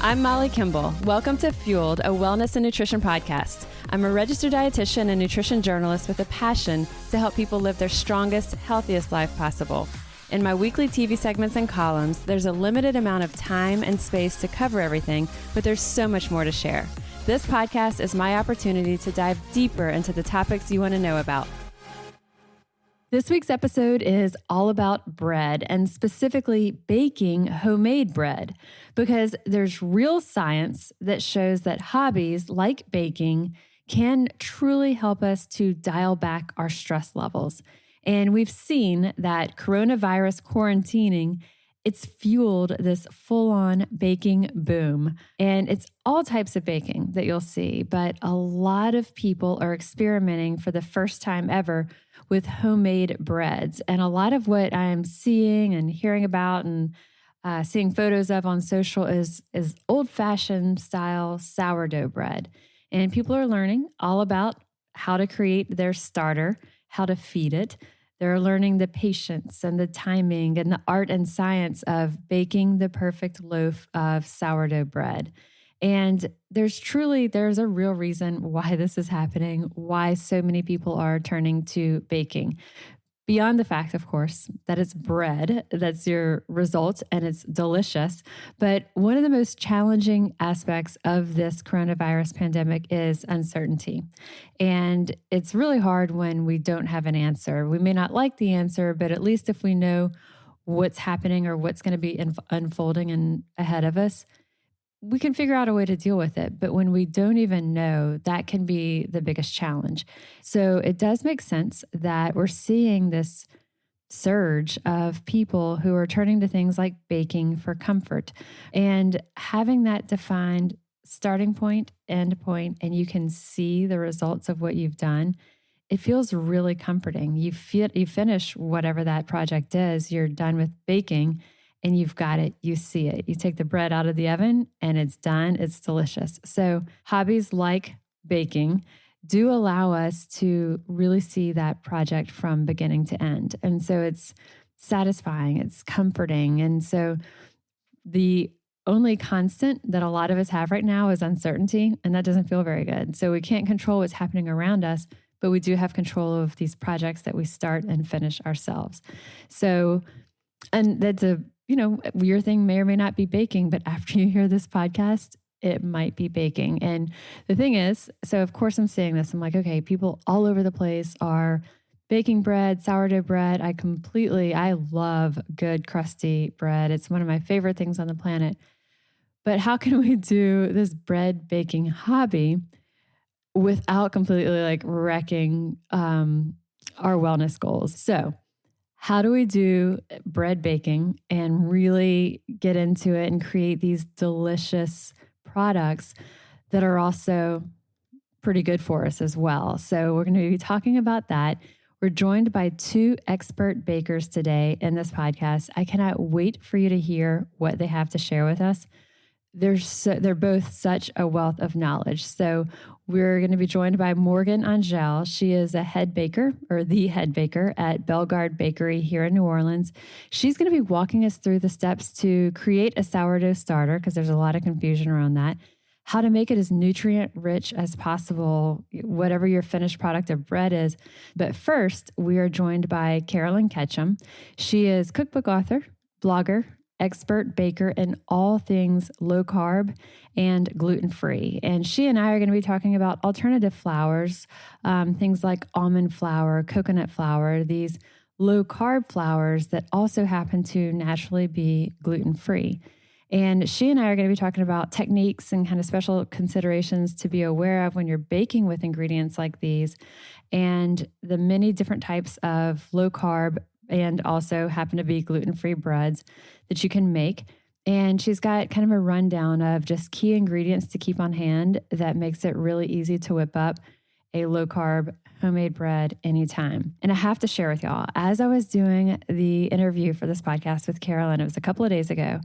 I'm Molly Kimball. Welcome to Fueled, a wellness and nutrition podcast. I'm a registered dietitian and nutrition journalist with a passion to help people live their strongest, healthiest life possible. In my weekly TV segments and columns, there's a limited amount of time and space to cover everything, but there's so much more to share. This podcast is my opportunity to dive deeper into the topics you want to know about. This week's episode is all about bread, and specifically baking homemade bread, because there's real science that shows that hobbies like baking can truly help us to dial back our stress levels. And we've seen that coronavirus quarantining, it's fueled this full-on baking boom. And it's all types of baking that you'll see, but a lot of people are experimenting for the first time ever with homemade breads. And a lot of what I'm seeing and hearing about and seeing photos of on social is old-fashioned style sourdough bread. And people are learning all about how to create their starter, how to feed it. They're learning the patience and the timing and the art and science of baking the perfect loaf of sourdough bread. And there's a real reason why this is happening, why so many people are turning to baking. Beyond the fact, of course, that it's bread, that's your result, and it's delicious. But one of the most challenging aspects of this coronavirus pandemic is uncertainty. And it's really hard when we don't have an answer. We may not like the answer, but at least if we know what's happening or what's going to be unfolding and ahead of us, we can figure out a way to deal with it. But when we don't even know, that can be the biggest challenge. So it does make sense that we're seeing this surge of people who are turning to things like baking for comfort and having that defined starting point, end point, and you can see the results of what you've done. It feels really comforting. You finish whatever that project is, you're done with baking, and you've got it, you see it. You take the bread out of the oven and it's done, it's delicious. So hobbies like baking do allow us to really see that project from beginning to end. And so it's satisfying, it's comforting. And so the only constant that a lot of us have right now is uncertainty, and that doesn't feel very good. So we can't control what's happening around us, but we do have control of these projects that we start and finish ourselves. So, and that's your thing may or may not be baking, but after you hear this podcast, it might be baking. And the thing is, so of course I'm saying this, I'm like, okay, people all over the place are baking bread, sourdough bread. I love good crusty bread. It's one of my favorite things on the planet. But how can we do this bread baking hobby without completely wrecking our wellness goals? So how do we do bread baking and really get into it and create these delicious products that are also pretty good for us as well? So we're going to be talking about that. We're joined by two expert bakers today in this podcast. I cannot wait for you to hear what they have to share with us. They're both such a wealth of knowledge. So we're going to be joined by Morgan Angelle. She is the head baker at Bellegarde Bakery here in New Orleans. She's going to be walking us through the steps to create a sourdough starter, because there's a lot of confusion around that, how to make it as nutrient rich as possible, whatever your finished product of bread is. But first, we are joined by Carolyn Ketchum. She is cookbook author, blogger, expert baker in all things low carb and gluten-free. And she and I are going to be talking about alternative flours, things like almond flour, coconut flour, these low carb flours that also happen to naturally be gluten-free. And she and I are going to be talking about techniques and kind of special considerations to be aware of when you're baking with ingredients like these, and the many different types of low carb and also happen to be gluten-free breads that you can make. And she's got kind of a rundown of just key ingredients to keep on hand that makes it really easy to whip up a low-carb homemade bread anytime. And I have to share with y'all, as I was doing the interview for this podcast with Carolyn, it was a couple of days ago,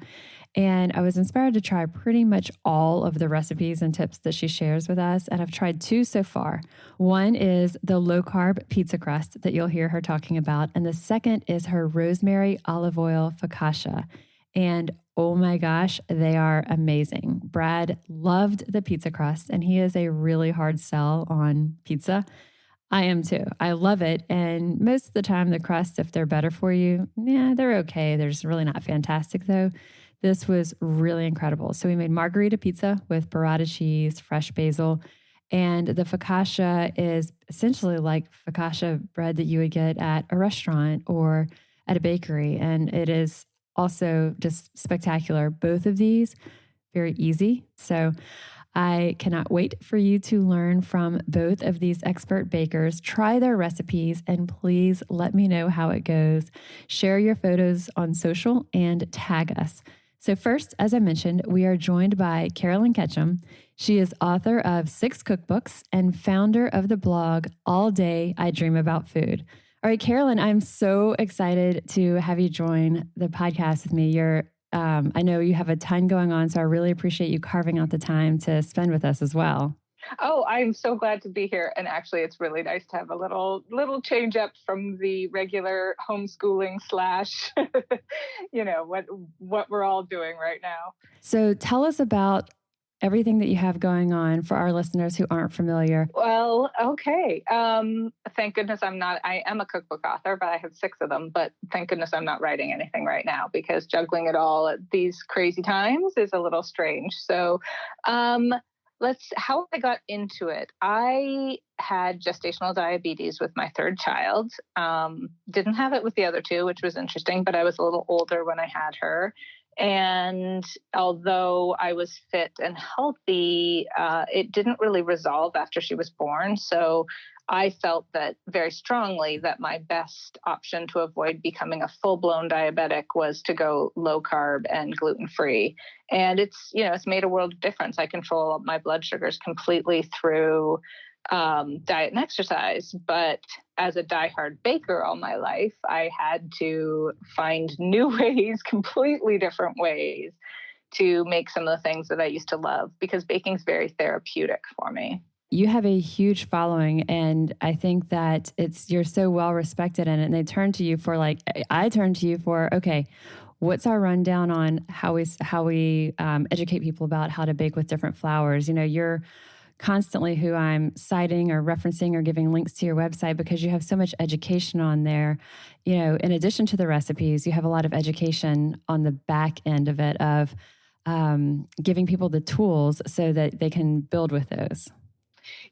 and I was inspired to try pretty much all of the recipes and tips that she shares with us. And I've tried two so far. One is the low-carb pizza crust that you'll hear her talking about. And the second is her rosemary olive oil focaccia. And Oh my gosh, they are amazing. Brad loved the pizza crust, and he is a really hard sell on pizza. I am too. I love it. And most of the time, the crusts, if they're better for you, yeah, they're okay. They're just really not fantastic, though. This was really incredible. So we made margarita pizza with burrata cheese, fresh basil, and the focaccia is essentially like focaccia bread that you would get at a restaurant or at a bakery. And it is also just spectacular. Both of these, very easy. So I cannot wait for you to learn from both of these expert bakers. Try their recipes and please let me know how it goes. Share your photos on social and tag us. So first, as I mentioned, we are joined by Carolyn Ketchum. She is author of 6 cookbooks and founder of the blog All Day I Dream About Food. All right, Carolyn, I'm so excited to have you join the podcast with me. I know you have a ton going on, so I really appreciate you carving out the time to spend with us as well. Oh, I'm so glad to be here. And actually, it's really nice to have a little change up from the regular homeschooling slash, what we're all doing right now. So tell us about everything that you have going on for our listeners who aren't familiar. Well, okay. Thank goodness I am a cookbook author, but I have 6 of them. But thank goodness I'm not writing anything right now because juggling it all at these crazy times is a little strange. So, how I got into it. I had gestational diabetes with my 3rd child. Didn't have it with the other 2, which was interesting, but I was a little older when I had her. And although I was fit and healthy, it didn't really resolve after she was born. So I felt that very strongly that my best option to avoid becoming a full-blown diabetic was to go low carb and gluten-free. And it's made a world of difference. I control my blood sugars completely through diet and exercise. But as a diehard baker all my life, I had to find new ways, completely different ways to make some of the things that I used to love because baking is very therapeutic for me. You have a huge following, and I think that you're so well respected in it. And they turn to you for I turn to you for, okay, what's our rundown on how we educate people about how to bake with different flours? You're constantly who I'm citing or referencing or giving links to your website because you have so much education on there. In addition to the recipes, you have a lot of education on the back end of it of giving people the tools so that they can build with those.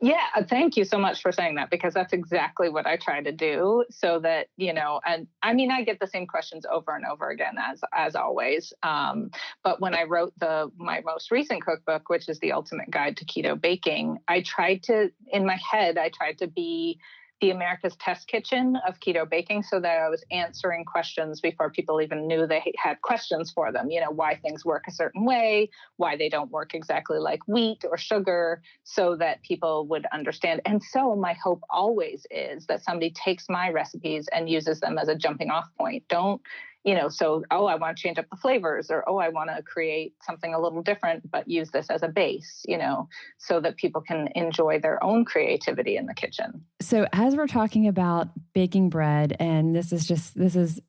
Yeah, thank you so much for saying that because that's exactly what I try to do so that, and I mean, I get the same questions over and over again as always. But when I wrote my most recent cookbook, which is the ultimate guide to keto baking, in my head, I tried to be the America's Test Kitchen of keto baking so that I was answering questions before people even knew they had questions for them, why things work a certain way, why they don't work exactly like wheat or sugar, so that people would understand. And so my hope always is that somebody takes my recipes and uses them as a jumping off point. I want to change up the flavors or, I want to create something a little different, but use this as a base, so that people can enjoy their own creativity in the kitchen. So as we're talking about baking bread, and this is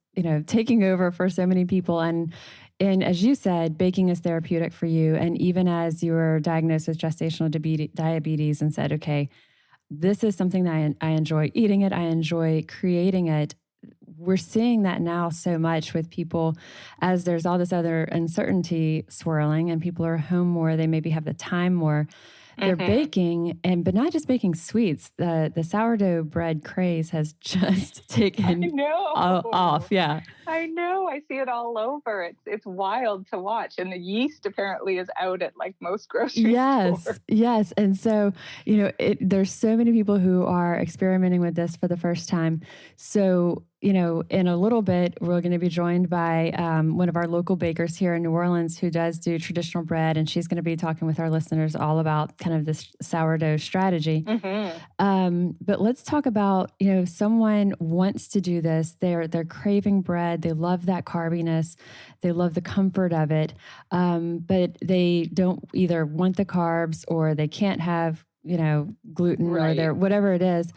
taking over for so many people. And as you said, baking is therapeutic for you. And even as you were diagnosed with gestational diabetes and said, okay, this is something that I enjoy eating it. I enjoy creating it. We're seeing that now so much with people as there's all this other uncertainty swirling and people are home more. They maybe have the time more. They're baking, but not just baking sweets. The sourdough bread craze has just taken off. Yeah, I know. I see it all over. It's wild to watch, and the yeast apparently is out at most grocery stores. Yes. And so there's so many people who are experimenting with this for the first time. So in a little bit, we're going to be joined by one of our local bakers here in New Orleans who does do traditional bread, and she's going to be talking with our listeners all about kind of this sourdough strategy. But let's talk about, someone wants to do this. They're craving bread. They love that carbiness. They love the comfort of it. But they don't either want the carbs or they can't have, gluten or whatever it is.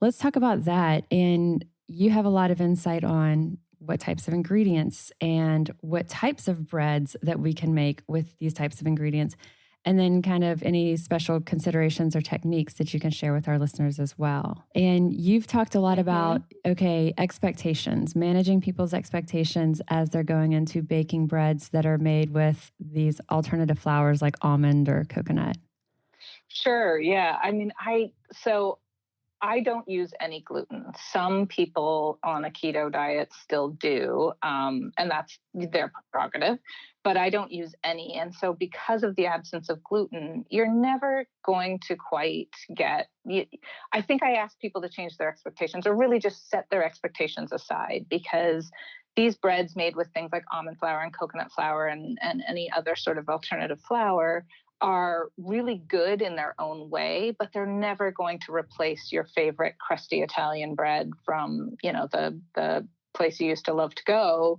Let's talk about that. And you have a lot of insight on what types of ingredients and what types of breads that we can make with these types of ingredients. And then kind of any special considerations or techniques that you can share with our listeners as well. And you've talked a lot about, okay, expectations, managing people's expectations as they're going into baking breads that are made with these alternative flours like almond or coconut. Sure. Yeah. I mean, I don't use any gluten. Some people on a keto diet still do, and that's their prerogative, but I don't use any. And so because of the absence of gluten, you're never going to quite I think I ask people to change their expectations or really just set their expectations aside, because these breads made with things like almond flour and coconut flour and any other sort of alternative flour are really good in their own way, but they're never going to replace your favorite crusty Italian bread from, the place you used to love to go.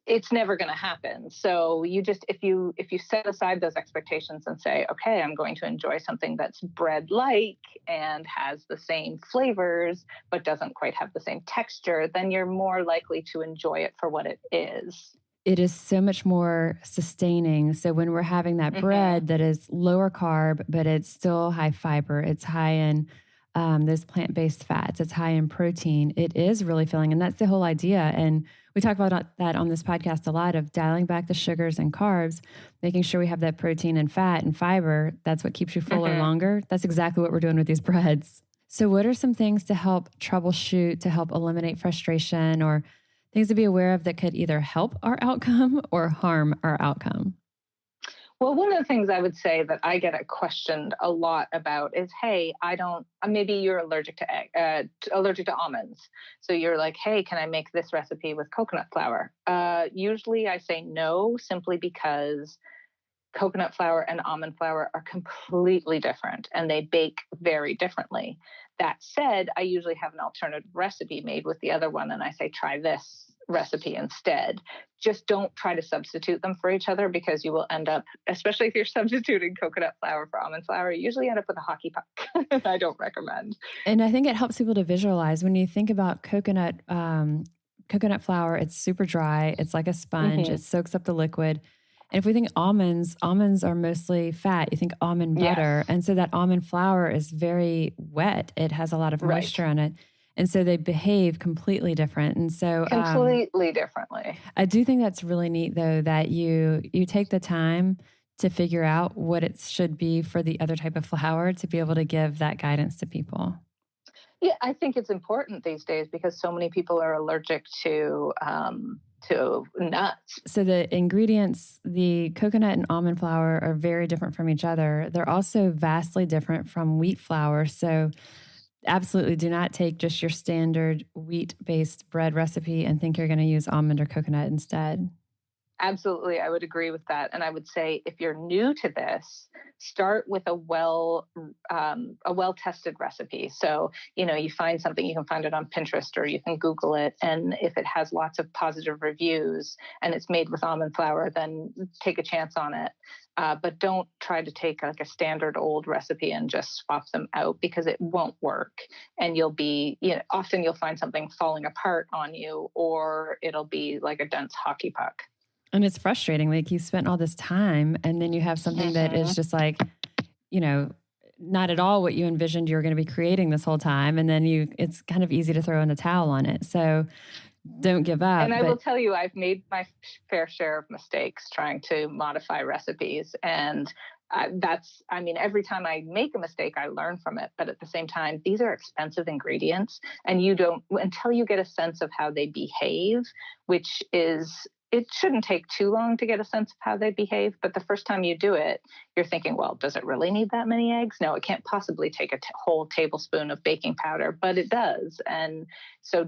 It's never going to happen. So you just, if you set aside those expectations and say, okay, I'm going to enjoy something that's bread-like and has the same flavors, but doesn't quite have the same texture, then you're more likely to enjoy it for what it is. It is so much more sustaining. So when we're having that bread that is lower carb, but it's still high fiber, it's high in those plant-based fats, it's high in protein, it is really filling. And that's the whole idea. And we talk about that on this podcast a lot, of dialing back the sugars and carbs, making sure we have that protein and fat and fiber. That's what keeps you fuller longer. That's exactly what we're doing with these breads. So what are some things to help troubleshoot, to help eliminate frustration, or things to be aware of that could either help our outcome or harm our outcome? Well, one of the things I would say that I get questioned a lot about is, hey, maybe you're allergic to almonds. So you're like, hey, can I make this recipe with coconut flour? Usually I say no, simply because coconut flour and almond flour are completely different and they bake very differently. That said, I usually have an alternative recipe made with the other one, and I say, try this recipe instead. Just don't try to substitute them for each other, because you will end up, especially if you're substituting coconut flour for almond flour, you usually end up with a hockey puck. I don't recommend. And I think it helps people to visualize when you think about coconut flour. It's super dry. It's like a sponge. It soaks up the liquid. And if we think almonds are mostly fat. You think almond butter. Yes. And so that almond flour is very wet. It has a lot of moisture in it. And so they behave completely different. And so completely differently. I do think that's really neat, though, that you take the time to figure out what it should be for the other type of flour to be able to give that guidance to people. Yeah, I think it's important these days because so many people are allergic to nuts. So the ingredients, the coconut and almond flour, are very different from each other. They're also vastly different from wheat flour. So absolutely do not take just your standard wheat-based bread recipe and think you're going to use almond or coconut instead. Absolutely. I would agree with that. And I would say, if you're new to this, start with a well-tested recipe. So, you find something, you can find it on Pinterest or you can Google it. And if it has lots of positive reviews and it's made with almond flour, then take a chance on it. But don't try to take like a standard old recipe and just swap them out, because it won't work. And often you'll find something falling apart on you, or it'll be like a dense hockey puck. And it's frustrating. Like, you spent all this time and then you have something that is just like, not at all what you envisioned you were going to be creating this whole time. And then it's kind of easy to throw in the towel on it. So don't give up. And I will tell you, I've made my fair share of mistakes trying to modify recipes. And every time I make a mistake, I learn from it. But at the same time, these are expensive ingredients, and until you get a sense of how they behave, which is, it shouldn't take too long to get a sense of how they behave. But the first time you do it, you're thinking, well, does it really need that many eggs? No, it can't possibly take a whole tablespoon of baking powder, but it does. And so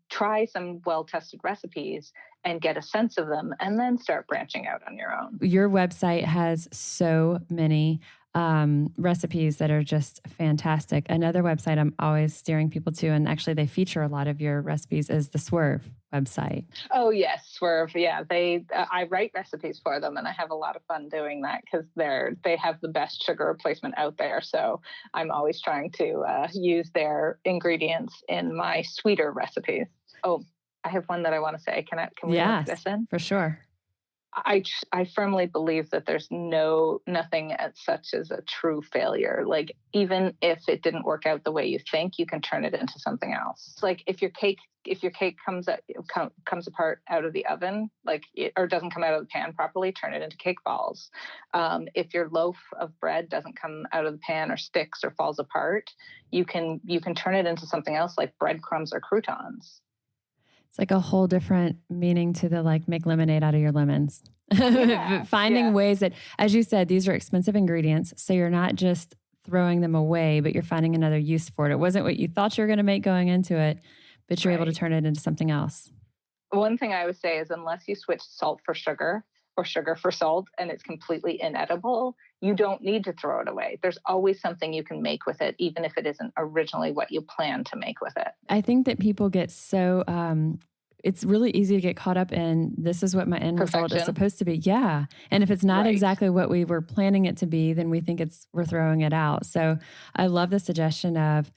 try some well-tested recipes and get a sense of them, and then start branching out on your own. Your website has so many recipes that are just fantastic. Another website I'm always steering people to, and actually they feature a lot of your recipes, is the Swerve website. Oh yes, Swerve. Yeah, I write recipes for them, and I have a lot of fun doing that because they have the best sugar replacement out there. So I'm always trying to use their ingredients in my sweeter recipes. Oh, I have one that I want to say. Can we work Yes, this in? for sure. I firmly believe that there's nothing as such as a true failure. Like, even if it didn't work out the way you think, you can turn it into something else. It's like if your cake comes apart out of the oven, or doesn't come out of the pan properly, turn it into cake balls. If your loaf of bread doesn't come out of the pan or sticks or falls apart, you can turn it into something else, like breadcrumbs or croutons. It's like a whole different meaning to the like make lemonade out of your lemons. Yeah, Finding ways that, as you said, these are expensive ingredients. So you're not just throwing them away, but you're finding another use for it. It wasn't what you thought you were going to make going into it, but you're able to turn it into something else. One thing I would say is, unless you switch salt for sugar or sugar for salt and it's completely inedible, you don't need to throw it away. There's always something you can make with it, even if it isn't originally what you planned to make with it. I think that people get so, it's really easy to get caught up in, this is what my end result is supposed to be. Yeah. And if it's not exactly what we were planning it to be, then we think we're throwing it out. So I love the suggestion of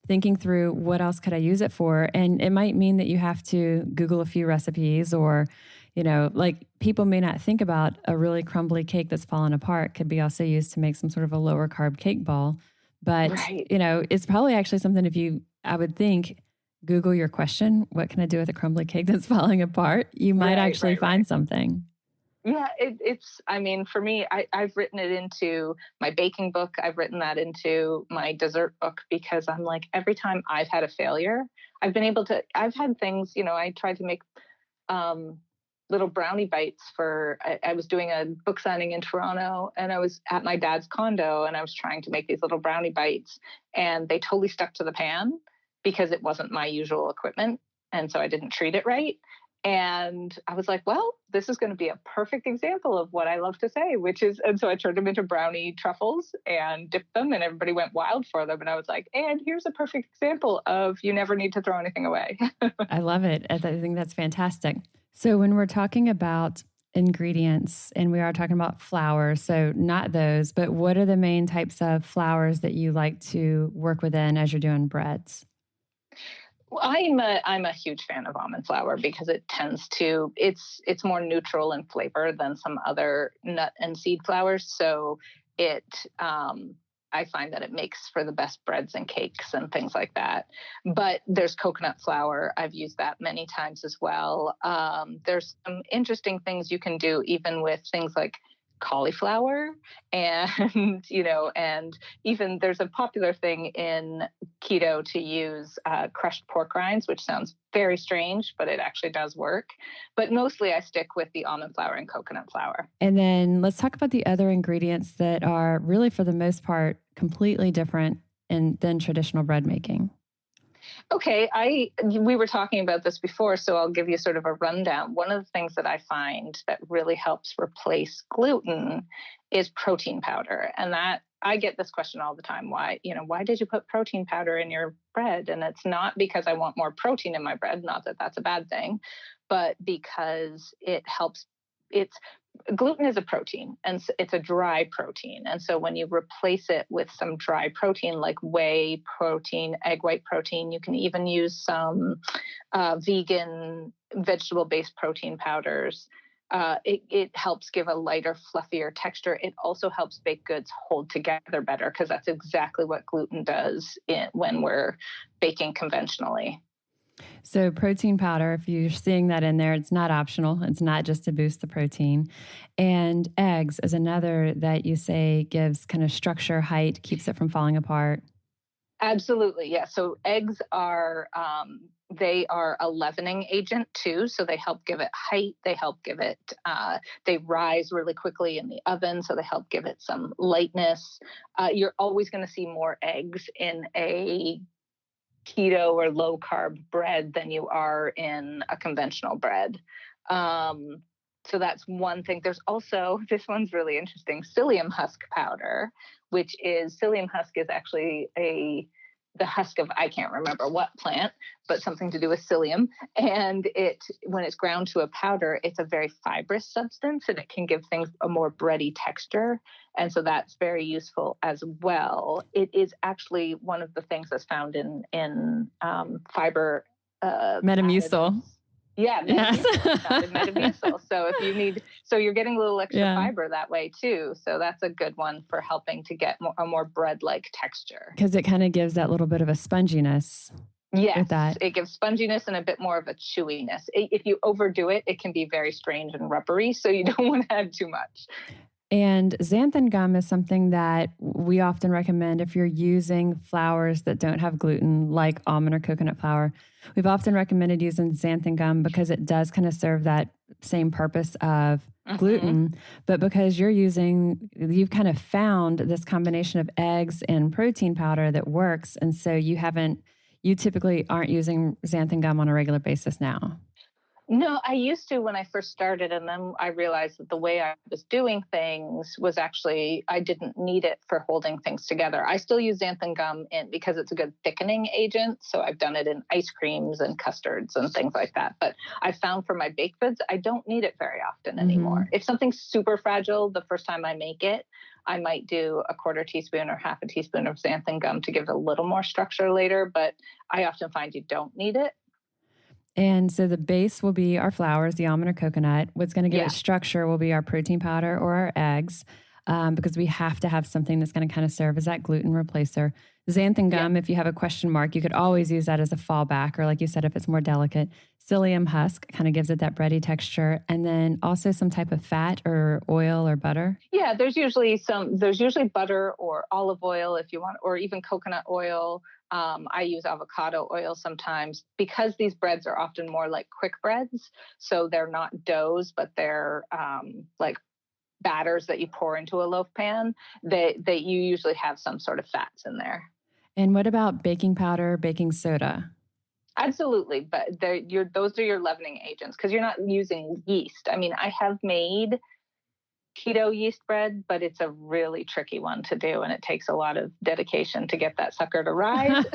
thinking through, what else could I use it for? And it might mean that you have to Google a few recipes, or, like, people may not think about a really crumbly cake that's fallen apart could be also used to make some sort of a lower carb cake ball. But, it's probably actually something, I would think, Google your question, what can I do with a crumbly cake that's falling apart? You might actually find something. Yeah, for me, I've written it into my baking book. I've written that into my dessert book, because I'm like, every time I've had a failure, I've had things, I tried to make little brownie bites I was doing a book signing in Toronto, and I was at my dad's condo, and I was trying to make these little brownie bites, and they totally stuck to the pan because it wasn't my usual equipment. And so I didn't treat it right. And I was like, well, this is going to be a perfect example of what I love to say, and so I turned them into brownie truffles and dipped them, and everybody went wild for them. And I was like, and here's a perfect example of, you never need to throw anything away. I love it. I think that's fantastic. So when we're talking about ingredients, and we are talking about flour, so not those, but what are the main types of flours that you like to work within as you're doing breads? Well, I'm a huge fan of almond flour, because it's more neutral in flavor than some other nut and seed flours. So I find that it makes for the best breads and cakes and things like that. But there's coconut flour. I've used that many times as well. There's some interesting things you can do even with things like cauliflower, and and even there's a popular thing in keto to use crushed pork rinds, which sounds very strange, but it actually does work. But mostly I stick with the almond flour and coconut flour. And then let's talk about the other ingredients that are really, for the most part, completely different than traditional bread making. Okay, we were talking about this before, so I'll give you sort of a rundown. One of the things that I find that really helps replace gluten is protein powder. And that I get this question all the time. Why did you put protein powder in your bread? And it's not because I want more protein in my bread, not that that's a bad thing, but because it helps. Gluten is a protein, and it's a dry protein. And so when you replace it with some dry protein like whey protein, egg white protein, you can even use some vegan vegetable-based protein powders. It helps give a lighter, fluffier texture. It also helps baked goods hold together better, because that's exactly what gluten does when we're baking conventionally. So protein powder, if you're seeing that in there, it's not optional. It's not just to boost the protein. And eggs is another that you say gives kind of structure, height, keeps it from falling apart. Absolutely, yeah. So eggs are they are a leavening agent too. So they help give it height. They help give it. They rise really quickly in the oven, so they help give it some lightness. You're always going to see more eggs in a keto or low carb bread than you are in a conventional bread. So that's one thing. There's also, this one's really interesting, psyllium husk powder, psyllium husk is actually the husk of, I can't remember what plant, but something to do with psyllium. And when it's ground to a powder, it's a very fibrous substance, and it can give things a more bready texture. And so that's very useful as well. It is actually one of the things that's found in fiber. Metamucil. Yeah, Yes. Metamucil, found in Metamucil. So if you need, so you're getting a little extra Yeah. fiber that way too. So that's a good one for helping to get a more bread-like texture. Because it kind of gives that little bit of a sponginess Yes, with that. it gives sponginess and a bit more of a chewiness. If you overdo it, it can be very strange and rubbery. So you don't want to add too much. And xanthan gum is something that we often recommend if you're using flours that don't have gluten, like almond or coconut flour. We've often recommended using xanthan gum because it does kind of serve that same purpose of gluten. But because you've kind of found this combination of eggs and protein powder that works. And so you typically aren't using xanthan gum on a regular basis now. No, I used to when I first started, and then I realized that the way I was doing things was actually, I didn't need it for holding things together. I still use xanthan gum because it's a good thickening agent. So I've done it in ice creams and custards and things like that. But I found for my baked goods, I don't need it very often anymore. If something's super fragile, the first time I make it, I might do a quarter teaspoon or half a teaspoon of xanthan gum to give it a little more structure later. But I often find you don't need it. And so the base will be our flours, the almond or coconut. What's going to give it structure will be our protein powder or our eggs, because we have to have something that's going to kind of serve as that gluten replacer. Xanthan gum, if you have a question mark, you could always use that as a fallback, or like you said, if it's more delicate. Psyllium husk kind of gives it that bready texture. And then also some type of fat or oil or butter. Yeah, there's usually butter or olive oil if you want, or even coconut oil. I use avocado oil sometimes because these breads are often more like quick breads. So they're not doughs, but they're like batters that you pour into a loaf pan. That you usually have some sort of fats in there. And what about baking powder, baking soda? Absolutely, but those are your leavening agents because you're not using yeast. I mean, I have made keto yeast bread, but it's a really tricky one to do, and it takes a lot of dedication to get that sucker to rise.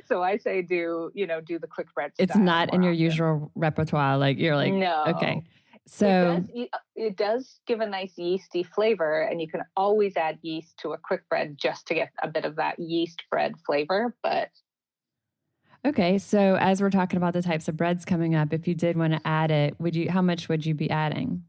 So I say do the quick bread style. It's not in your usual repertoire. Like you're like, no. Okay. So it does give a nice yeasty flavor, and you can always add yeast to a quick bread just to get a bit of that yeast bread flavor. But okay, so as we're talking about the types of breads coming up, if you did want to add it, how much would you be adding?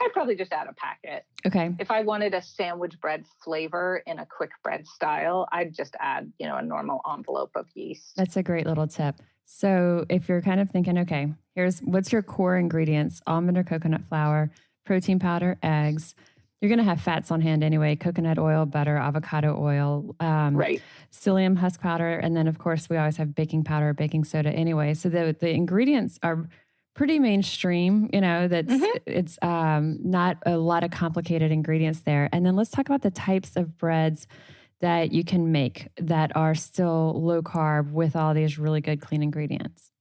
I'd probably just add a packet. Okay. If I wanted a sandwich bread flavor in a quick bread style, I'd just add, a normal envelope of yeast. That's a great little tip. So if you're kind of thinking, okay, what's your core ingredients: almond or coconut flour, protein powder, eggs. You're going to have fats on hand anyway: coconut oil, butter, avocado oil, right. Psyllium husk powder. And then, of course, we always have baking powder, baking soda anyway. So the ingredients are pretty mainstream, it's not a lot of complicated ingredients there. And then let's talk about the types of breads that you can make that are still low carb with all these really good clean ingredients.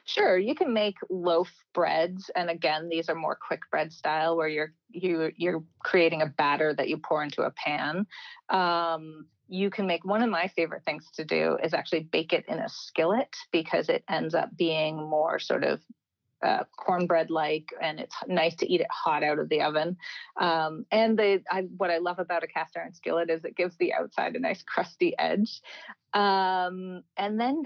Sure, you can make loaf breads, and again, these are more quick bread style where you're creating a batter that you pour into a pan. You can make, one of my favorite things to do is actually bake it in a skillet because it ends up being more sort of cornbread-like, and it's nice to eat it hot out of the oven. What I love about a cast iron skillet is it gives the outside a nice crusty edge. And then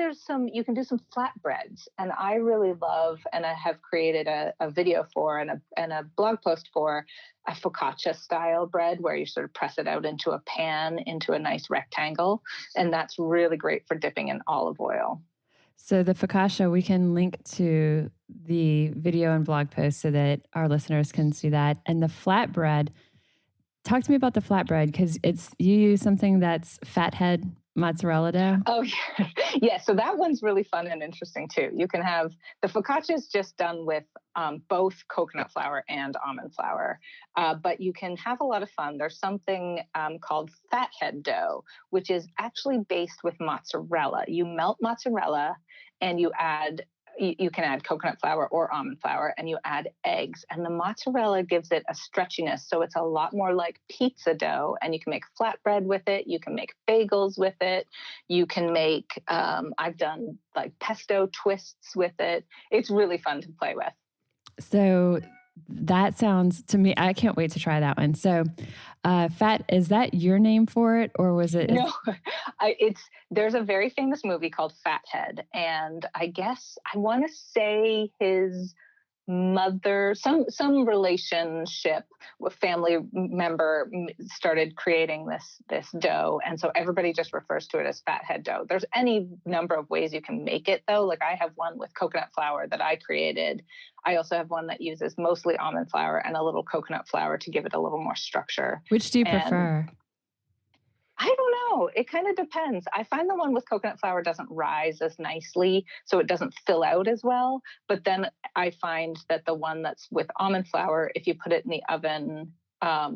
you can do some flatbreads, and I really love, and I have created a video for and a blog post for a focaccia style bread where you sort of press it out into a pan, into a nice rectangle. And that's really great for dipping in olive oil. So the focaccia, we can link to the video and blog post so that our listeners can see that. And the flatbread, talk to me about the flatbread, because you use something that's fathead mozzarella dough. Oh, yeah. Yeah. So that one's really fun and interesting too. You can have the focaccia is just done with both coconut flour and almond flour, but you can have a lot of fun. There's something called fathead dough, which is actually based with mozzarella. You melt mozzarella and you can add coconut flour or almond flour, and you add eggs, and the mozzarella gives it a stretchiness. So it's a lot more like pizza dough, and you can make flatbread with it. You can make bagels with it. You can make, I've done like pesto twists with it. It's really fun to play with. So That sounds to me, I can't wait to try that one. So, fat, is that your name for it, or was it? No, there's a very famous movie called Fathead, and I guess I want to say his mother, some relationship with family member started creating this dough, and so everybody just refers to it as fathead dough. There's any number of ways you can make it though. Like I have one with coconut flour that I created. I also have one that uses mostly almond flour and a little coconut flour to give it a little more structure. Which do you prefer? I don't know. It kind of depends. I find the one with coconut flour doesn't rise as nicely, so it doesn't fill out as well. But then I find that the one that's with almond flour, if you put it in the oven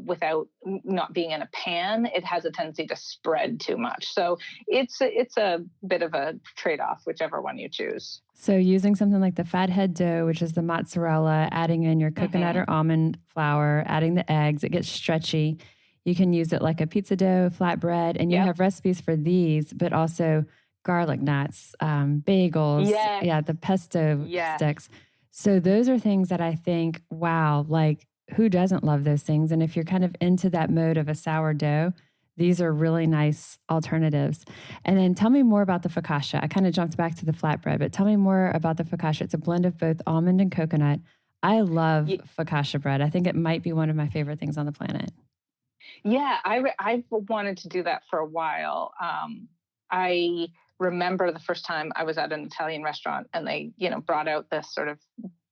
without not being in a pan, it has a tendency to spread too much. So it's a bit of a trade-off, whichever one you choose. So using something like the fathead dough, which is the mozzarella, adding in your coconut or almond flour, adding the eggs, it gets stretchy. You can use it like a pizza dough, flatbread, and you have recipes for these, but also garlic knots, bagels, the pesto sticks. So those are things that I think, wow, like who doesn't love those things? And if you're kind of into that mode of a sourdough, these are really nice alternatives. And then tell me more about the focaccia. I kind of jumped back to the flatbread, but tell me more about the focaccia. It's a blend of both almond and coconut. I love focaccia bread. I think it might be one of my favorite things on the planet. Yeah, I've wanted to do that for a while. I remember the first time I was at an Italian restaurant and they, brought out this sort of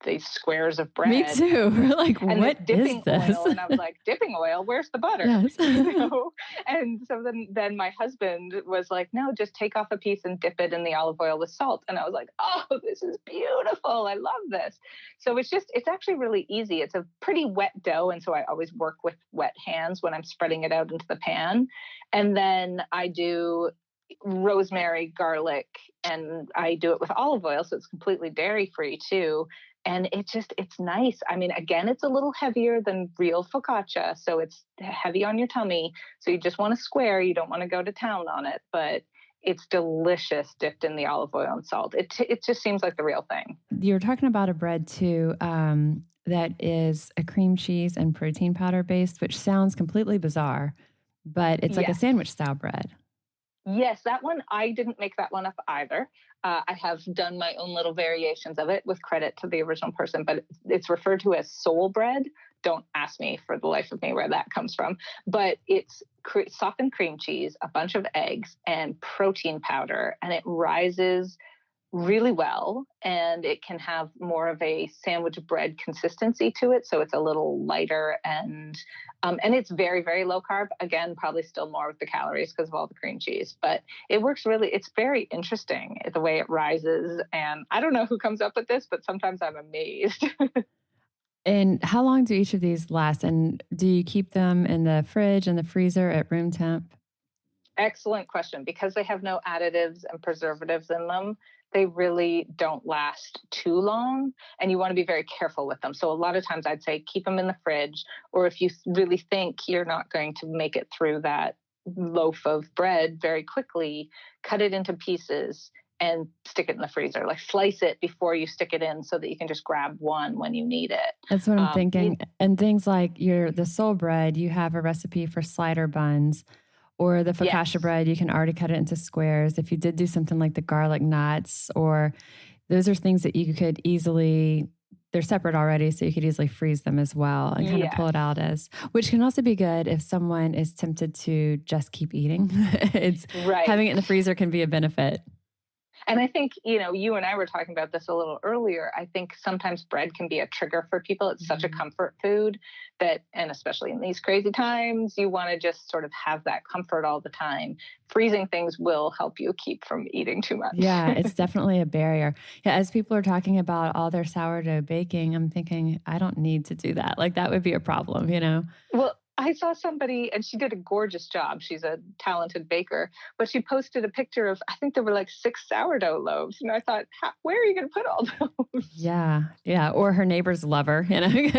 these squares of bread. Me too. We're like, and what dipping is this? oil, and I was like, dipping oil? Where's the butter? Yes. And so then my husband was like, no, just take off a piece and dip it in the olive oil with salt. And I was like, oh, this is beautiful. I love this. So it's actually really easy. It's a pretty wet dough. And so I always work with wet hands when I'm spreading it out into the pan. And then I do rosemary, garlic, and I do it with olive oil. So it's completely dairy free too. And it's nice. I mean, again, it's a little heavier than real focaccia. So it's heavy on your tummy. So you just want a square. You don't want to go to town on it, but it's delicious dipped in the olive oil and salt. It just seems like the real thing. You're talking about a bread too, that is a cream cheese and protein powder based, which sounds completely bizarre, but it's like a sandwich style bread. Yes, that one, I didn't make that one up either. I have done my own little variations of it with credit to the original person, but it's referred to as soul bread. Don't ask me for the life of me where that comes from. But it's softened cream cheese, a bunch of eggs, and protein powder, and it rises really well, and it can have more of a sandwich bread consistency to it. So it's a little lighter and it's very, very low carb. Again, probably still more with the calories because of all the cream cheese, but it works really, it's very interesting the way it rises. And I don't know who comes up with this, but sometimes I'm amazed. And how long do each of these last? And do you keep them in the fridge and the freezer at room temp? Excellent question. Because they have no additives and preservatives in them, they really don't last too long, and you want to be very careful with them. So a lot of times I'd say keep them in the fridge, or if you really think you're not going to make it through that loaf of bread very quickly, cut it into pieces and stick it in the freezer. Like slice it before you stick it in so that you can just grab one when you need it. That's what I'm thinking. And things like the soul bread, you have a recipe for slider buns. Or the focaccia bread, you can already cut it into squares. If you did do something like the garlic knots, or those are things that you could easily, they're separate already, so you could easily freeze them as well and kind of pull it out which can also be good if someone is tempted to just keep eating. Having it in the freezer can be a benefit. And I think, you and I were talking about this a little earlier. I think sometimes bread can be a trigger for people. It's such a comfort food and especially in these crazy times, you want to just sort of have that comfort all the time. Freezing things will help you keep from eating too much. Yeah, it's definitely a barrier. Yeah, as people are talking about all their sourdough baking, I'm thinking, I don't need to do that. Like that would be a problem, Well, I saw somebody, and she did a gorgeous job. She's a talented baker, but she posted a picture of, I think there were like 6 sourdough loaves. And I thought, where are you going to put all those? Yeah. Or her neighbors love her,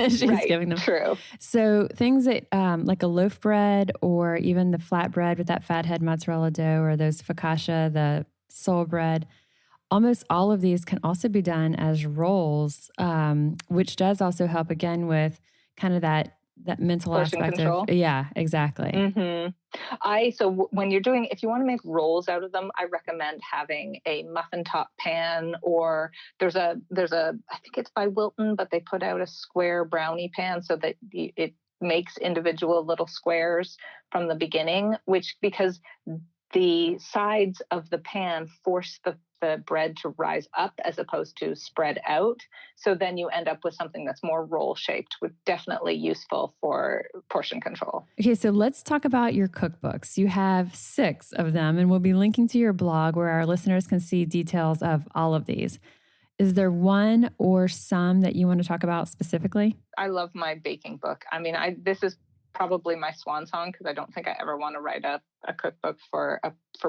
she's giving them. True. So things that like a loaf bread, or even the flatbread with that fathead mozzarella dough, or those focaccia, the soul bread, almost all of these can also be done as rolls, which does also help again with kind of that mental Portion aspect of, control. yeah, exactly. Mm-hmm. When you're doing, if you want to make rolls out of them, I recommend having a muffin top pan, or I think it's by Wilton, but they put out a square brownie pan so that it makes individual little squares from the beginning, because the sides of the pan force the bread to rise up as opposed to spread out. So then you end up with something that's more roll shaped, which definitely useful for portion control. Okay, so let's talk about your cookbooks. You have 6 of them, and we'll be linking to your blog where our listeners can see details of all of these. Is there one or some that you want to talk about specifically? I love my baking book. I mean, this is probably my swan song, because I don't think I ever want to write a cookbook for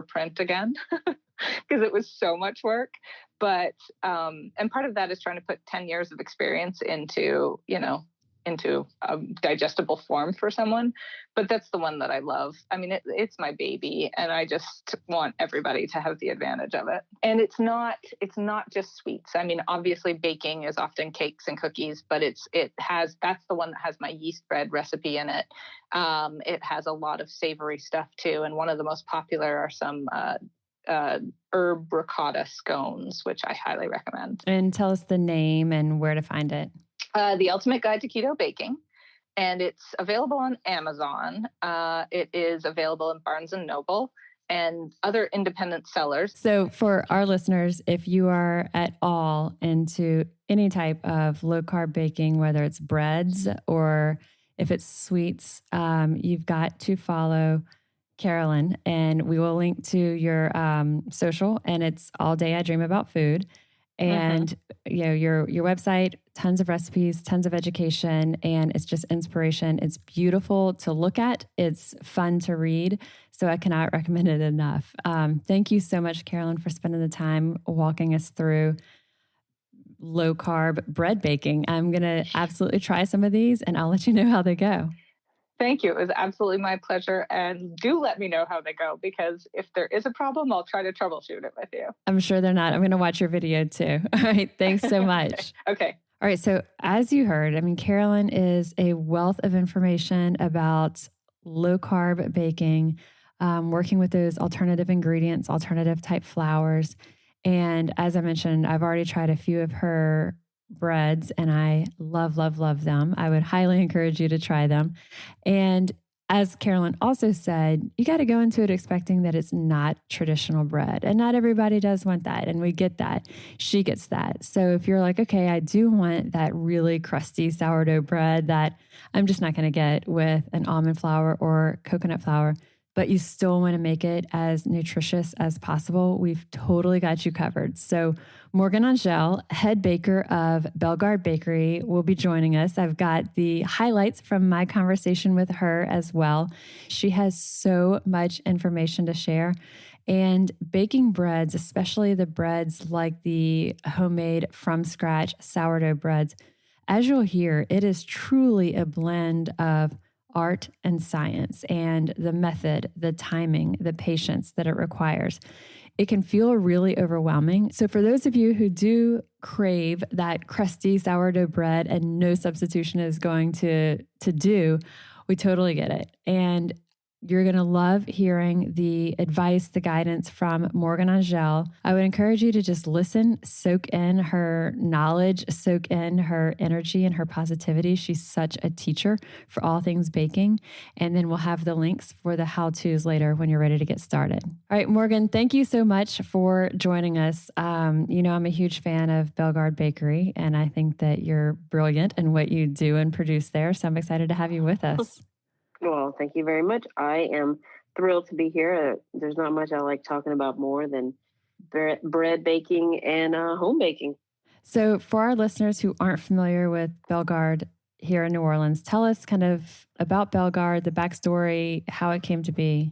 print again, because it was so much work. But and part of that is trying to put 10 years of experience into a digestible form for someone. But that's the one that I love. I mean, it's my baby, and I just want everybody to have the advantage of it. And it's not just sweets. I mean, obviously baking is often cakes and cookies, but that's the one that has my yeast bread recipe in it. It has a lot of savory stuff too. And one of the most popular are some herb ricotta scones, which I highly recommend. And tell us the name and where to find it. The Ultimate Guide to Keto Baking, and it's available on Amazon. It is available in Barnes & Noble and other independent sellers. So for our listeners, if you are at all into any type of low-carb baking, whether it's breads or if it's sweets, you've got to follow Carolyn, and we will link to your social, and it's All Day I Dream About Food. And your website, tons of recipes, tons of education, and it's just inspiration. It's beautiful to look at. It's fun to read. So I cannot recommend it enough. Thank you so much, Carolyn, for spending the time walking us through low carb bread baking. I'm going to absolutely try some of these, and I'll let you know how they go. Thank you. It was absolutely my pleasure. And do let me know how they go, because if there is a problem, I'll try to troubleshoot it with you. I'm sure they're not. I'm going to watch your video too. All right. Thanks so much. Okay. All right. So as you heard, I mean, Carolyn is a wealth of information about low carb baking, working with those alternative ingredients, alternative type flours. And as I mentioned, I've already tried a few of her breads and I love, love, love them. I would highly encourage you to try them. And as Carolyn also said, you got to go into it expecting that it's not traditional bread. And not everybody does want that. And we get that. She gets that. So if you're like, okay, I do want that really crusty sourdough bread that I'm just not going to get with an almond flour or coconut flour, but you still want to make it as nutritious as possible, we've totally got you covered. So Morgan Angelle, head baker of Bellegarde Bakery, will be joining us. I've got the highlights from my conversation with her as well. She has so much information to share. And baking breads, especially the breads like the homemade from scratch sourdough breads, as you'll hear, it is truly a blend of art and science, and the method, the timing, the patience that it requires. It can feel really overwhelming. So for those of you who do crave that crusty sourdough bread and no substitution is going to do, we totally get it. And you're going to love hearing the advice, the guidance from Morgan Angelle. I would encourage you to just listen, soak in her knowledge, soak in her energy and her positivity. She's such a teacher for all things baking. And then we'll have the links for the how-tos later when you're ready to get started. All right, Morgan, thank you so much for joining us. You know, I'm a huge fan of Bellegarde Bakery, and I think that you're brilliant in what you do and produce there. So I'm excited to have you with us. Well, thank you very much. I am thrilled to be here. There's not much I like talking about more than bread baking and home baking. So for our listeners who aren't familiar with Bellegarde here in New Orleans, tell us kind of about Bellegarde, the backstory, how it came to be.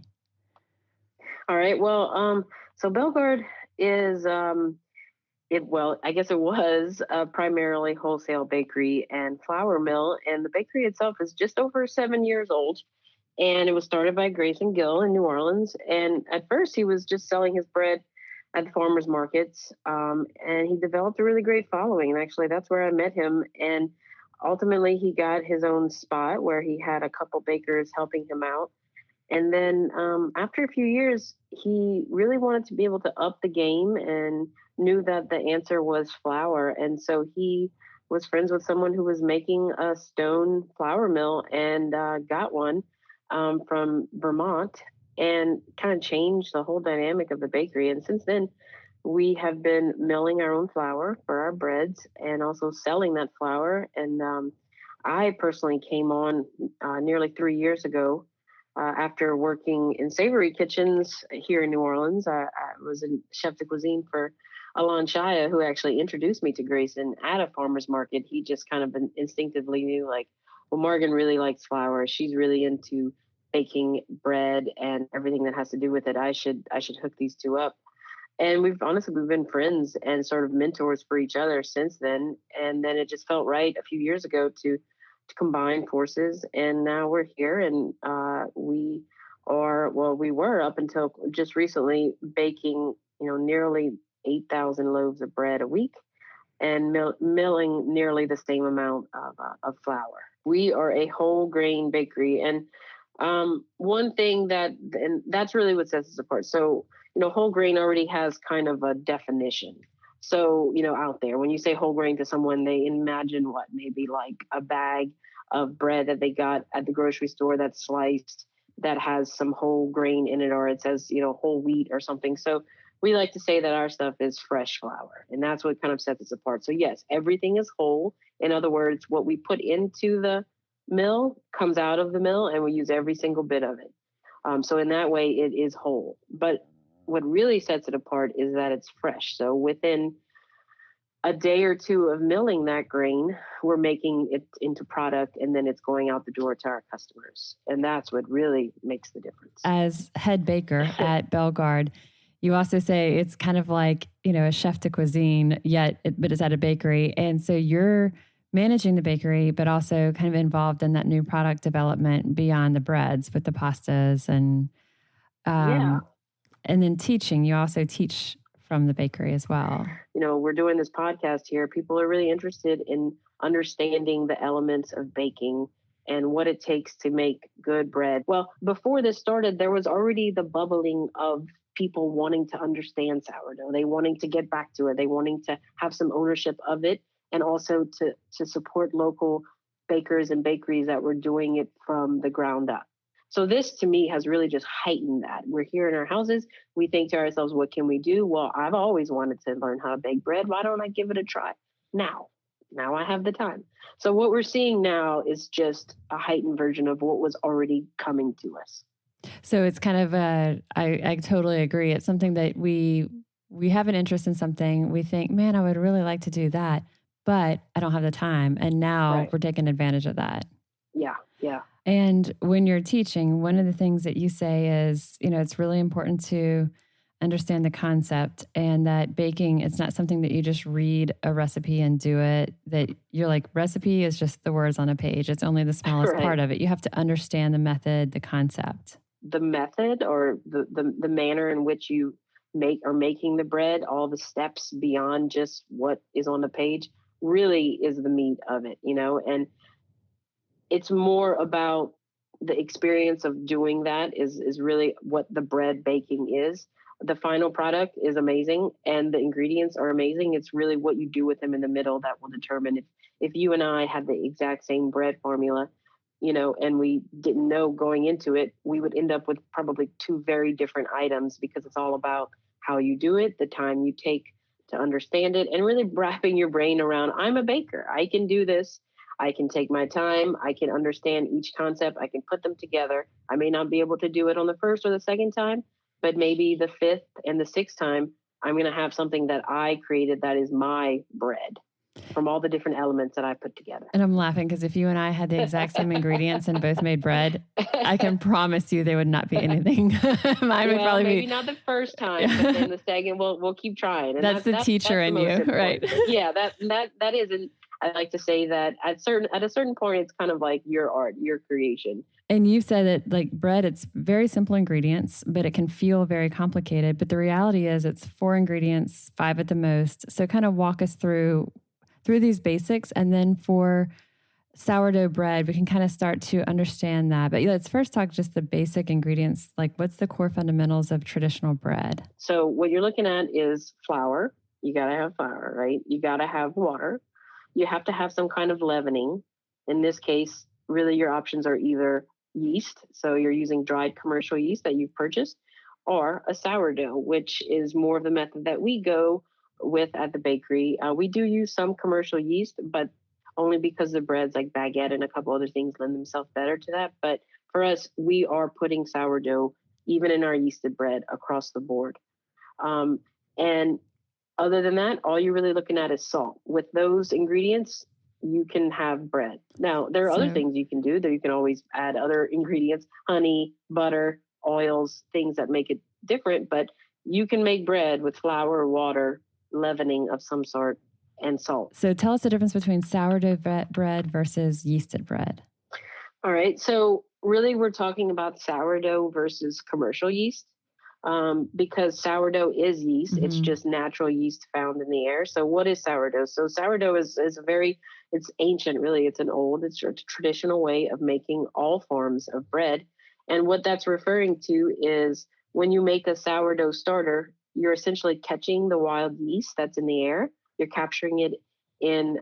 All right. Well, so Bellegarde is, I guess it was a primarily wholesale bakery and flour mill, and the bakery itself is just over 7 years old. And it was started by Grayson Gill in New Orleans. And at first, he was just selling his bread at the farmers markets, and he developed a really great following. And actually, that's where I met him. And ultimately, he got his own spot where he had a couple bakers helping him out. And then after a few years, he really wanted to be able to up the game and knew that the answer was flour. And so he was friends with someone who was making a stone flour mill and got one from Vermont and kind of changed the whole dynamic of the bakery. And since then, we have been milling our own flour for our breads and also selling that flour. And I personally came on nearly 3 years ago after working in savory kitchens here in New Orleans. I was a chef de cuisine for Alon Shaya, who actually introduced me to Grayson at a farmer's market. He just kind of instinctively knew, like, well, Morgan really likes flour. She's really into baking bread and everything that has to do with it. I should hook these two up. And we've been friends and sort of mentors for each other since then. And then it just felt right a few years ago to combine forces. And now we're here, and we were up until just recently baking, nearly 8,000 loaves of bread a week and milling nearly the same amount of flour. We are a whole grain bakery. And one thing and that's really what sets us apart. So, whole grain already has kind of a definition. So, out there, when you say whole grain to someone, they imagine what? Maybe like a bag of bread that they got at the grocery store that's sliced, that has some whole grain in it, or it says, whole wheat or something. So we like to say that our stuff is fresh flour, and that's what kind of sets us apart. So yes, everything is whole. In other words, what we put into the mill comes out of the mill, and we use every single bit of it. So in that way, it is whole. But what really sets it apart is that it's fresh. So within a day or two of milling that grain, we're making it into product, and then it's going out the door to our customers. And that's what really makes the difference. As head baker at Bellegarde, you also say it's kind of like, a chef de cuisine, but it's at a bakery. And so you're managing the bakery, but also kind of involved in that new product development beyond the breads with the pastas and then teaching. You also teach from the bakery as well. We're doing this podcast here. People are really interested in understanding the elements of baking and what it takes to make good bread. Well, before this started, there was already the bubbling of people wanting to understand sourdough. They wanting to get back to it. They wanting to have some ownership of it, and also to support local bakers and bakeries that were doing it from the ground up. So this, to me, has really just heightened that. We're here in our houses. We think to ourselves, what can we do? Well, I've always wanted to learn how to bake bread. Why don't I give it a try now? Now I have the time. So what we're seeing now is just a heightened version of what was already coming to us. So it's kind of I totally agree. It's something that we have an interest in something. We think, man, I would really like to do that, but I don't have the time. And now we're taking advantage of that. Yeah. And when you're teaching, one of the things that you say is, it's really important to understand the concept, and that baking, it's not something that you just read a recipe and do it, that you're like, recipe is just the words on a page. It's only the smallest part of it. You have to understand the method, the concept. The method, or the manner in which you making the bread, all the steps beyond just what is on the page, really is the meat of it, and it's more about the experience of doing that is really what the bread baking is. The final product is amazing and the ingredients are amazing. It's really what you do with them in the middle that will determine if you and I had the exact same bread formula, and we didn't know going into it, we would end up with probably two very different items, because it's all about how you do it, the time you take to understand it, and really wrapping your brain around, I'm a baker. I can do this. I can take my time. I can understand each concept. I can put them together. I may not be able to do it on the first or the second time, but maybe the fifth and the sixth time, I'm going to have something that I created that is my bread from all the different elements that I put together. And I'm laughing because if you and I had the exact same ingredients and both made bread, I can promise you they would not be anything. Mine would probably maybe not the first time, but then the second, we'll keep trying. And that's the teacher in you, right? Yeah, that is. And I like to say that at a certain point, it's kind of like your art, your creation. And you said that like bread, it's very simple ingredients, but it can feel very complicated. But the reality is it's 4 ingredients, 5 at the most. So kind of walk us through these basics. And then for sourdough bread, we can kind of start to understand that. But let's first talk just the basic ingredients. Like what's the core fundamentals of traditional bread? So what you're looking at is flour. You got to have flour, right? You got to have water. You have to have some kind of leavening. In this case, really your options are either yeast. So you're using dried commercial yeast that you've purchased, or a sourdough, which is more of the method that we go with at the bakery. We do use some commercial yeast, but only because the breads like baguette and a couple other things lend themselves better to that. But for us, we are putting sourdough even in our yeasted bread across the board. And other than that, all you're really looking at is salt. With those ingredients, you can have bread. Now, there are other things you can do. There you can always add other ingredients, honey, butter, oils, things that make it different. But you can make bread with flour, water, leavening of some sort, and salt. So tell us the difference between sourdough bread versus yeasted bread. All right. So really, we're talking about sourdough versus commercial yeast. Because sourdough is yeast. Mm-hmm. It's just natural yeast found in the air. So what is sourdough? So sourdough is it's ancient, really. It's a traditional way of making all forms of bread. And what that's referring to is when you make a sourdough starter, you're essentially catching the wild yeast that's in the air. You're capturing it in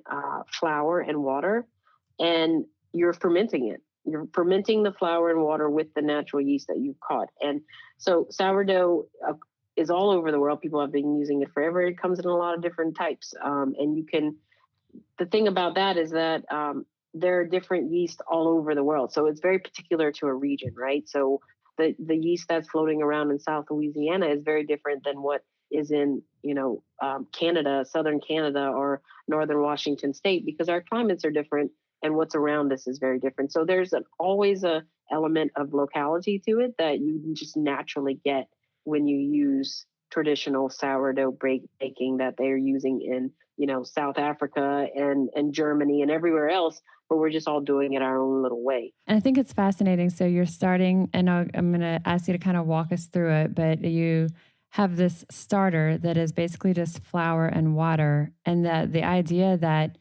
flour and water, and you're fermenting it. You're fermenting the flour and water with the natural yeast that you've caught. And so sourdough is all over the world. People have been using it forever. It comes in a lot of different types. The thing about that is that there are different yeast all over the world. So it's very particular to a region, right? So the yeast that's floating around in South Louisiana is very different than what is in, Canada, Southern Canada, or Northern Washington State, because our climates are different. And what's around us is very different. So there's always a element of locality to it that you just naturally get when you use traditional sourdough baking that they're using in, South Africa and Germany and everywhere else. But we're just all doing it our own little way. And I think it's fascinating. So you're starting, and I'm going to ask you to kind of walk us through it, but you have this starter that is basically just flour and water. And the idea that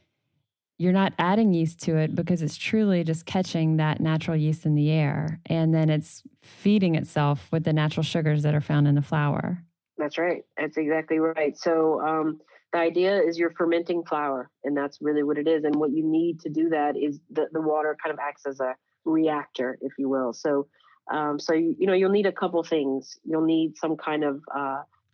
you're not adding yeast to it because it's truly just catching that natural yeast in the air. And then it's feeding itself with the natural sugars that are found in the flour. That's right. That's exactly right. So the idea is you're fermenting flour, and that's really what it is. And what you need to do that is the water kind of acts as a reactor, if you will. So you'll need a couple things. You'll need some kind of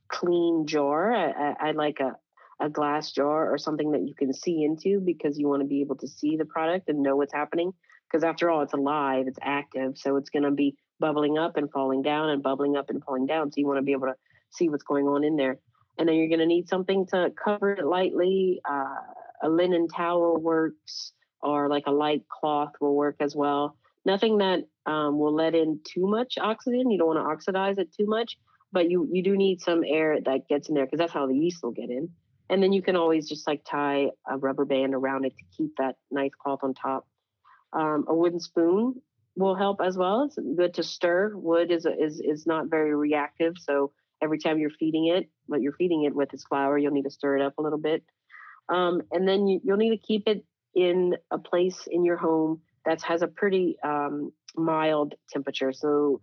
clean jar. I like a glass jar or something that you can see into, because you want to be able to see the product and know what's happening. Because after all, it's alive, it's active. So it's going to be bubbling up and falling down and bubbling up and falling down. So you want to be able to see what's going on in there. And then you're going to need something to cover it lightly. A linen towel works, or like a light cloth will work as well. Nothing that will let in too much oxygen. You don't want to oxidize it too much, but you do need some air that gets in there, because that's how the yeast will get in. And then you can always just like tie a rubber band around it to keep that nice cloth on top. A wooden spoon will help as well. It's good to stir. Wood is not very reactive. So every time you're feeding it, what you're feeding it with is flour, you'll need to stir it up a little bit. And then you'll need to keep it in a place in your home that has a pretty mild temperature. So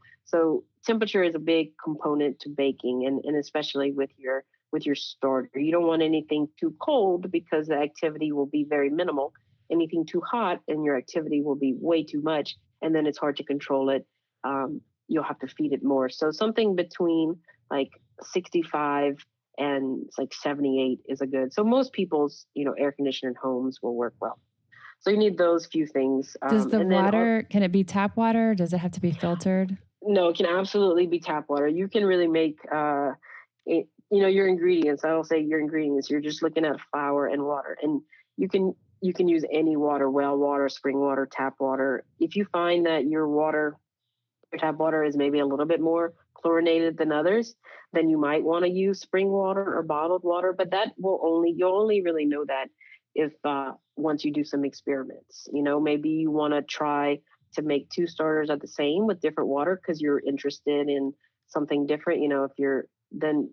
temperature is a big component to baking, and especially with your starter. You don't want anything too cold, because the activity will be very minimal. Anything too hot and your activity will be way too much, and then it's hard to control it. You'll have to feed it more. So something between like 65 and like 78 is a good. So most people's, air conditioned homes will work well. So you need those few things. Does the water, can it be tap water? Does it have to be filtered? No, it can absolutely be tap water. You can really make, your ingredients. I don't say your ingredients. You're just looking at flour and water, and you can use any water, well water, spring water, tap water. If you find that your tap water is maybe a little bit more chlorinated than others, then you might want to use spring water or bottled water. But you'll only really know that if once you do some experiments. Maybe you want to try to make 2 starters at the same with different water because you're interested in something different. If you're then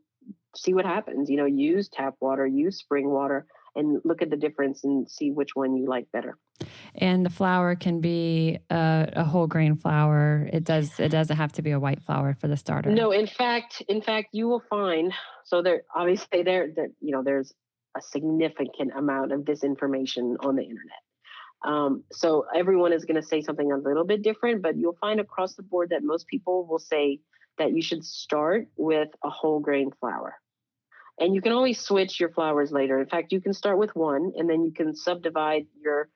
see what happens. Use tap water, use spring water, and look at the difference and see which one you like better. And the flour can be a whole grain flour. It doesn't have to be a white flour for the starter. No, in fact, you will find, so there's a significant amount of disinformation on the internet. So everyone is going to say something a little bit different, but you'll find across the board that most people will say that you should start with a whole grain flour. And you can always switch your flours later. In fact, you can start with one, and then you can subdivide your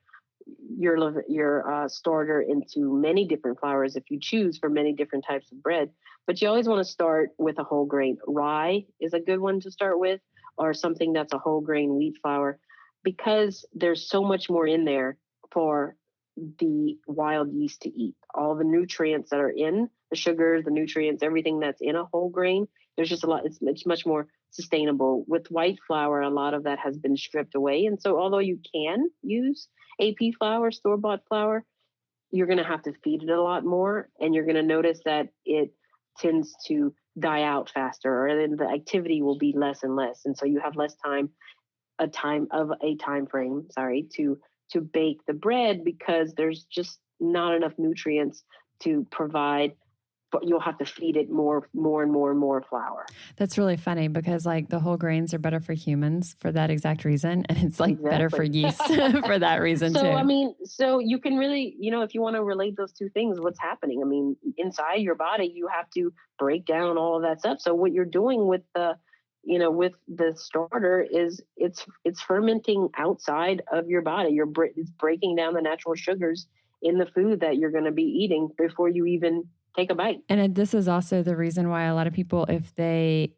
starter into many different flours if you choose for many different types of bread. But you always want to start with a whole grain. Rye is a good one to start with, or something that's a whole grain wheat flour, because there's so much more in there for the wild yeast to eat. All the nutrients that are in the sugars, the nutrients, everything that's in a whole grain, there's just a lot. It's much more sustainable. With white flour, a lot of that has been stripped away. And so although you can use AP flour, store-bought flour, you're going to have to feed it a lot more. And you're going to notice that it tends to die out faster, or then the activity will be less and less. And so you have less time frame, to bake the bread, because there's just not enough nutrients to provide, but you'll have to feed it more and more flour. That's really funny, because like the whole grains are better for humans for that exact reason. And it's like better for yeast for that reason too. So you can really, if you want to relate those two things, what's happening? Inside your body, you have to break down all of that stuff. So what you're doing with the starter is it's fermenting outside of your body. It's breaking down the natural sugars in the food that you're going to be eating before you even take a bite. And this is also the reason why a lot of people, if they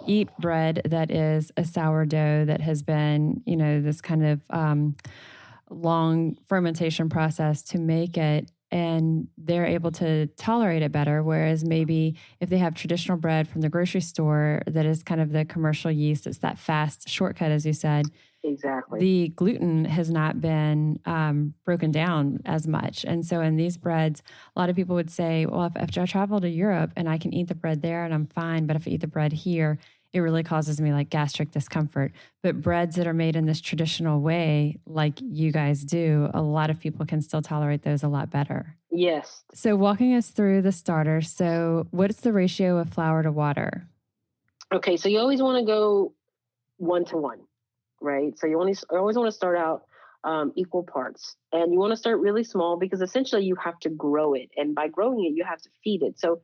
eat bread that is a sourdough that has been, this kind of long fermentation process to make it, and they're able to tolerate it better. Whereas maybe if they have traditional bread from the grocery store that is kind of the commercial yeast, it's that fast shortcut, as you said. Exactly. The gluten has not been broken down as much. And so in these breads, a lot of people would say, well, if I travel to Europe and I can eat the bread there and I'm fine, but if I eat the bread here, it really causes me like gastric discomfort. But breads that are made in this traditional way, like you guys do, a lot of people can still tolerate those a lot better. Yes. So walking us through the starter. So what's the ratio of flour to water? Okay. So you always want to go 1-to-1, right? So you always want to start out equal parts, and you want to start really small, because essentially you have to grow it. And by growing it, you have to feed it. So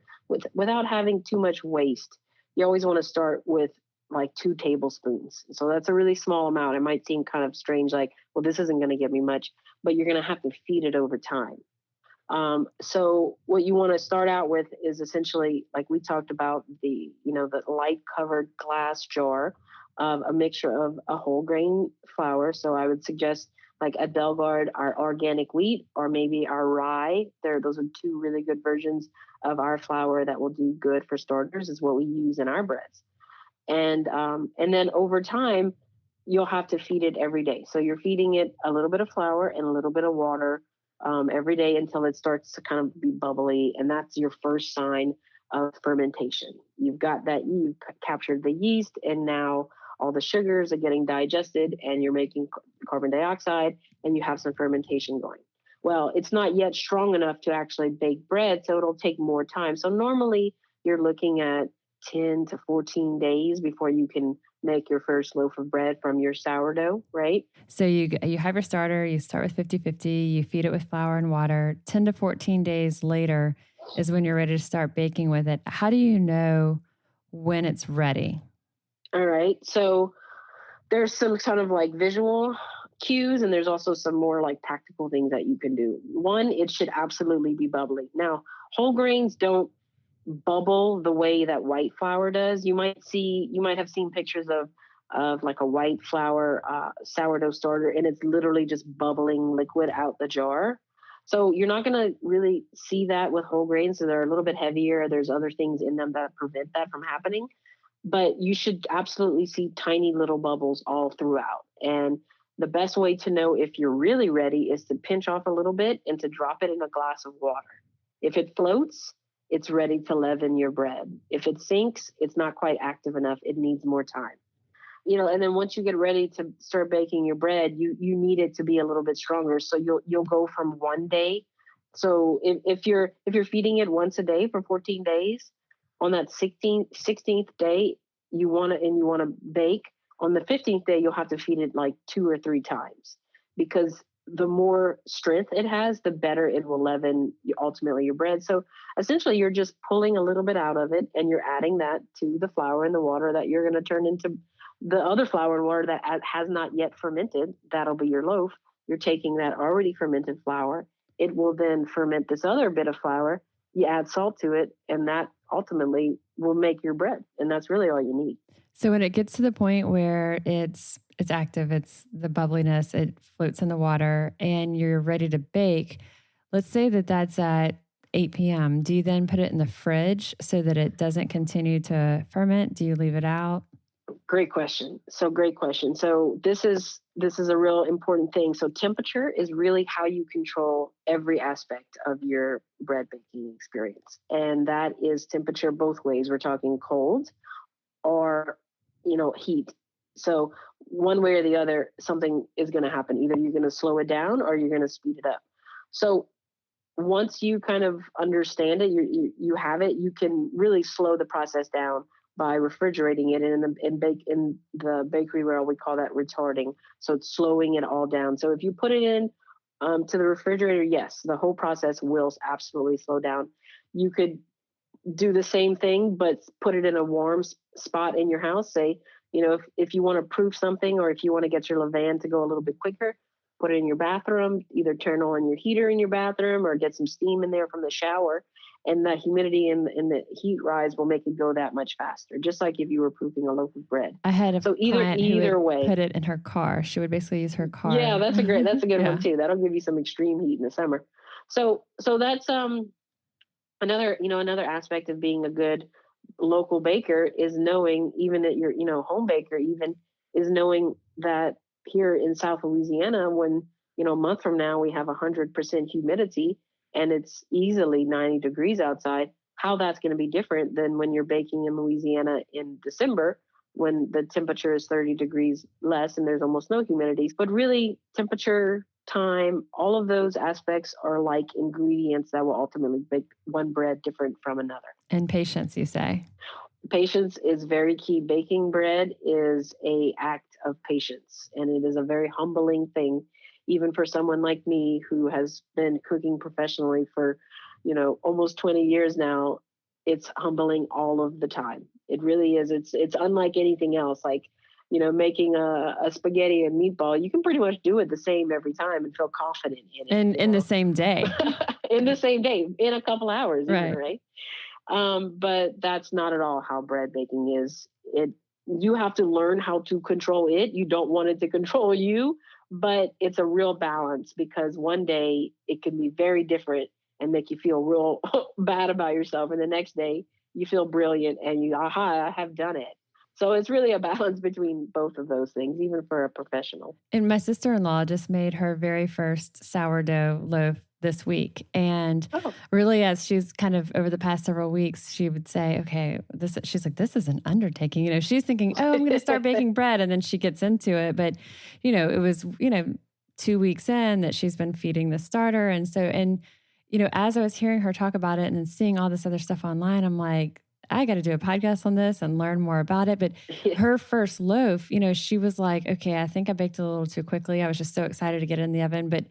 without having too much waste, you always want to start with like 2 tablespoons. So that's a really small amount. It might seem kind of strange, like, well, this isn't going to give me much, but you're going to have to feed it over time. So what you want to start out with is essentially, like we talked about, the light covered glass jar of a mixture of a whole grain flour. So I would suggest like at Bellegarde, our organic wheat, or maybe our rye. Those are 2 really good versions of our flour that will do good for starters, is what we use in our breads. And then over time, you'll have to feed it every day. So you're feeding it a little bit of flour and a little bit of water every day until it starts to kind of be bubbly. And that's your first sign of fermentation. You've got that, you've captured the yeast, and now all the sugars are getting digested, and you're making carbon dioxide, and you have some fermentation going. Well, it's not yet strong enough to actually bake bread, so it'll take more time. So normally you're looking at 10 to 14 days before you can make your first loaf of bread from your sourdough, right? So you have your starter, you start with 50-50, you feed it with flour and water. 10 to 14 days later is when you're ready to start baking with it. How do you know when it's ready? All right. So there's some kind of like visual cues, and there's also some more like tactical things that you can do. One, it should absolutely be bubbly. Now, whole grains don't bubble the way that white flour does. You might have seen pictures of like a white flour sourdough starter, and it's literally just bubbling liquid out the jar. So you're not going to really see that with whole grains. So they're a little bit heavier. There's other things in them that prevent that from happening. But you should absolutely see tiny little bubbles all throughout. And The best way to know if you're really ready is to pinch off a little bit and to drop it in a glass of water. If it floats, it's ready to leaven your bread. If it sinks, it's not quite active enough. It needs more time. And then once you get ready to start baking your bread, you need it to be a little bit stronger. So you'll go from 1 day. So if you're feeding it once a day for 14 days, on that 16th day, you want to bake. On the 15th day, you'll have to feed it like 2 or 3 times, because the more strength it has, the better it will leaven ultimately your bread. So essentially, you're just pulling a little bit out of it, and you're adding that to the flour and the water that you're going to turn into the other flour and water that has not yet fermented. That'll be your loaf. You're taking that already fermented flour. It will then ferment this other bit of flour. You add salt to it, and that ultimately will make your bread. And that's really all you need. So when it gets to the point where it's active, it's the bubbliness, it floats in the water, and you're ready to bake, let's say that that's at 8 p.m. Do you then put it in the fridge so that it doesn't continue to ferment? Do you leave it out? Great question. So this is a real important thing. So temperature is really how you control every aspect of your bread baking experience. And that is temperature both ways. We're talking cold or, heat. So one way or the other, something is going to happen. Either you're going to slow it down or you're going to speed it up. So once you kind of understand it, you have it, you can really slow the process down by refrigerating it. And in the bakery world, we call that retarding. So it's slowing it all down. So if you put it in to the refrigerator, yes, the whole process will absolutely slow down. You could do the same thing, but put it in a warm spot in your house. Say, if you want to proof something, or if you want to get your levain to go a little bit quicker, put it in your bathroom, either turn on your heater in your bathroom or get some steam in there from the shower. And the humidity and the heat rise will make it go that much faster, just like if you were proofing a loaf of bread. I had a client either who would way, put it in her car. She would basically use her car. Yeah, that's a good Yeah. one too. That'll give you some extreme heat in the summer. So that's another aspect of being a good local baker is knowing, even that you're home baker, even is knowing that here in South Louisiana, when a month from now we have 100% humidity and it's easily 90 degrees outside, how that's going to be different than when you're baking in Louisiana in December, when the temperature is 30 degrees less and there's almost no humidity. But really, temperature, time, all of those aspects are like ingredients that will ultimately make one bread different from another. And patience, you say? Patience is very key. Baking bread is an act of patience, and it is a very humbling thing, even for someone like me who has been cooking professionally for, almost 20 years now. It's humbling all of the time. It really is. It's unlike anything else. Like, making a spaghetti and meatball, you can pretty much do it the same every time and feel confident in it. And in the same day. In the same day, in a couple hours, right? Even, right? But that's not at all how bread baking is. You have to learn how to control it. You don't want it to control you, but it's a real balance, because one day it can be very different and make you feel real bad about yourself. And the next day you feel brilliant and I have done it. So it's really a balance between both of those things, even for a professional. And my sister-in-law just made her very first sourdough loaf this week. And really, as she's kind of over the past several weeks, she would say, okay, she's like, this is an undertaking. She's thinking, I'm going to start baking bread. And then she gets into it. But, it was, 2 weeks in that she's been feeding the starter. And so, as I was hearing her talk about it and then seeing all this other stuff online, I'm like, I got to do a podcast on this and learn more about it. But her first loaf, she was like, okay, I think I baked it a little too quickly. I was just so excited to get it in the oven, but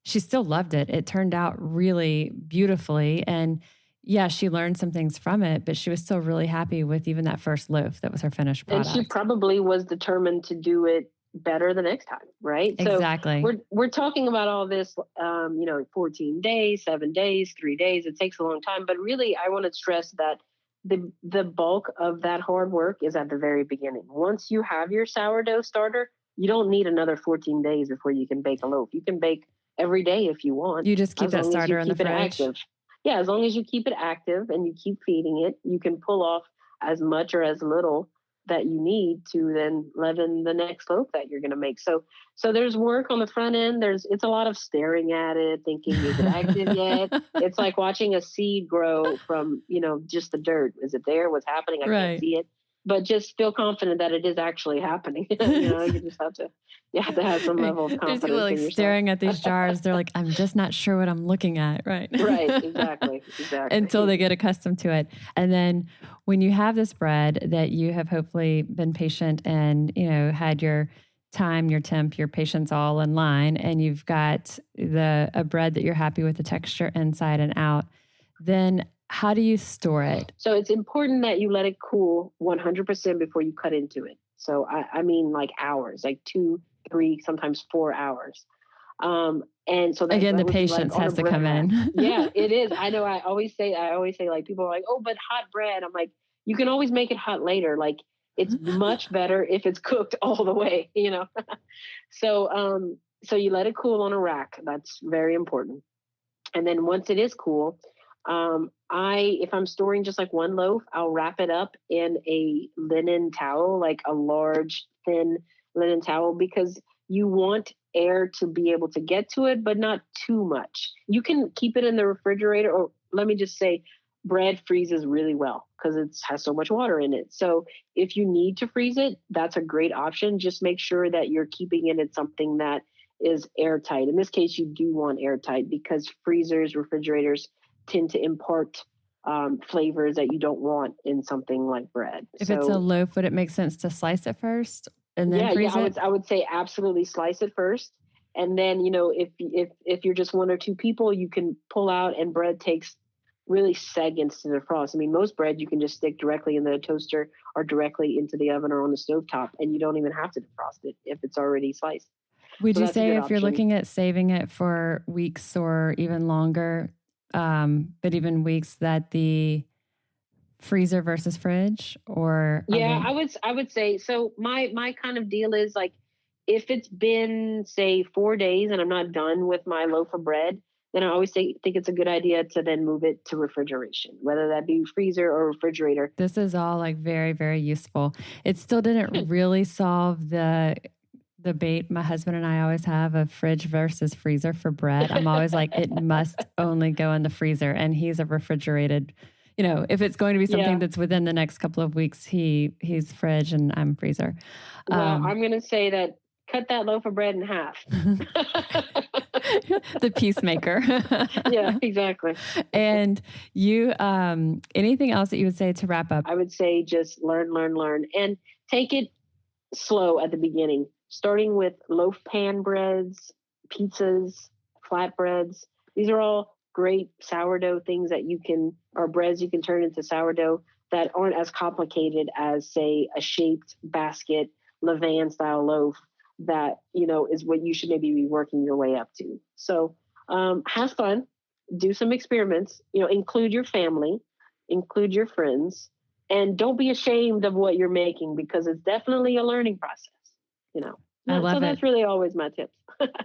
she still loved it. It turned out really beautifully. And yeah, she learned some things from it, but she was still really happy with even that first loaf that was her finished product. And she probably was determined to do it better the next time, right? Exactly. So we're talking about all this, 14 days, 7 days, 3 days. It takes a long time, but really I want to stress that the bulk of that hard work is at the very beginning. Once you have your sourdough starter, you don't need another 14 days before you can bake a loaf. You can bake every day if you want. You just keep that starter in the fridge. Active. Yeah, as long as you keep it active and you keep feeding it, you can pull off as much or as little that you need to then leaven the next loaf that you're going to make. So there's work on the front end. It's a lot of staring at it, thinking, is it active yet? It's like watching a seed grow from, just the dirt. Is it there? What's happening? I can't see it. But just feel confident that it is actually happening. You just have to have some level of confidence. There's people staring at these jars. They're like, I'm just not sure what I'm looking at. Right. Right. Exactly. Until they get accustomed to it. And then when you have this bread that you have hopefully been patient and, had your time, your temp, your patience all in line, and you've got a bread that you're happy with the texture inside and out, then how do you store it? So it's important that you let it cool 100% before you cut into it. So I mean like hours, like 2, 3, sometimes 4 hours. And so again, the patience has to come in. Yeah, it is. I know. I always say like, people are like, oh, but hot bread. I'm like, you can always make it hot later. Like, it's much better if it's cooked all the way, So you let it cool on a rack. That's very important. And then once it is cool, if I'm storing just like one loaf, I'll wrap it up in a linen towel, like a large, thin linen towel, because you want air to be able to get to it, but not too much. You can keep it in the refrigerator, or let me just say, bread freezes really well because it has so much water in it. So if you need to freeze it, that's a great option. Just make sure that you're keeping it in something that is airtight. In this case, you do want airtight because freezers, refrigerators tend to impart flavors that you don't want in something like bread. If it's a loaf, would it make sense to slice it first and then freeze it? I would say absolutely slice it first. And then, if you're just 1 or 2 people, you can pull out, and bread takes really seconds to defrost. I mean, most bread you can just stick directly in the toaster or directly into the oven or on the stovetop, and you don't even have to defrost it if it's already sliced. Would you say if you're looking at saving it for weeks or even longer, but even weeks, that the freezer versus fridge, or? I would say, so my kind of deal is like, if it's been say 4 days and I'm not done with my loaf of bread, then I always think it's a good idea to then move it to refrigeration, whether that be freezer or refrigerator. This is all like very, very useful. It still didn't really solve the debate my husband and I always have of fridge versus freezer for bread. I'm always like, it must only go in the freezer, and he's a refrigerated, if it's going to be something that's within the next couple of weeks, he's fridge and I'm freezer. Well, I'm going to say that cut that loaf of bread in half. The peacemaker. Yeah, exactly. And you, anything else that you would say to wrap up? I would say just learn, and take it slow at the beginning, starting with loaf pan breads, pizzas, flatbreads. These are all great sourdough things or breads you can turn into sourdough that aren't as complicated as, say, a shaped basket levain style loaf that, is what you should maybe be working your way up to. So have fun, do some experiments, include your family, include your friends, and don't be ashamed of what you're making, because it's definitely a learning process, I love it. That's really always my tips.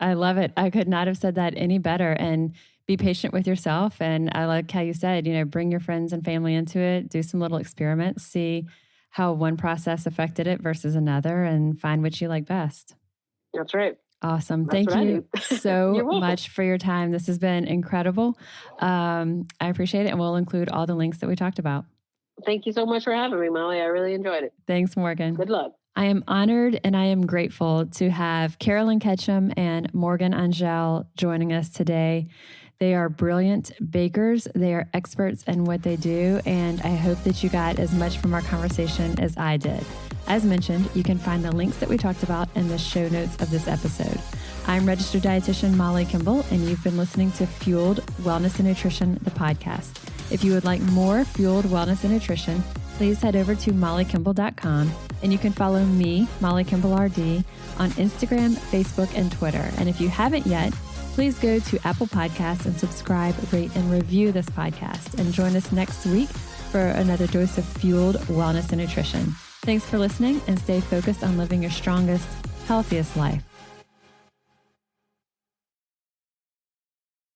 I love it. I could not have said that any better. And be patient with yourself. And I like how you said, bring your friends and family into it, do some little experiments, see how one process affected it versus another, and find what you like best. That's right. Awesome. Thank you so much for your time. This has been incredible. I appreciate it. And we'll include all the links that we talked about. Thank you so much for having me, Molly. I really enjoyed it. Thanks, Morgan. Good luck. I am honored and I am grateful to have Carolyn Ketchum and Morgan Angelle joining us today. They are brilliant bakers. They are experts in what they do, and I hope that you got as much from our conversation as I did. As mentioned, you can find the links that we talked about in the show notes of this episode. I'm registered dietitian Molly Kimball, and you've been listening to Fueled Wellness and Nutrition, the podcast. If you would like more Fueled Wellness and Nutrition, please head over to mollykimball.com, and you can follow me, Molly Kimball RD, on Instagram, Facebook, and Twitter. And if you haven't yet, please go to Apple Podcasts and subscribe, rate, and review this podcast. And join us next week for another dose of Fueled Wellness and Nutrition. Thanks for listening, and stay focused on living your strongest, healthiest life.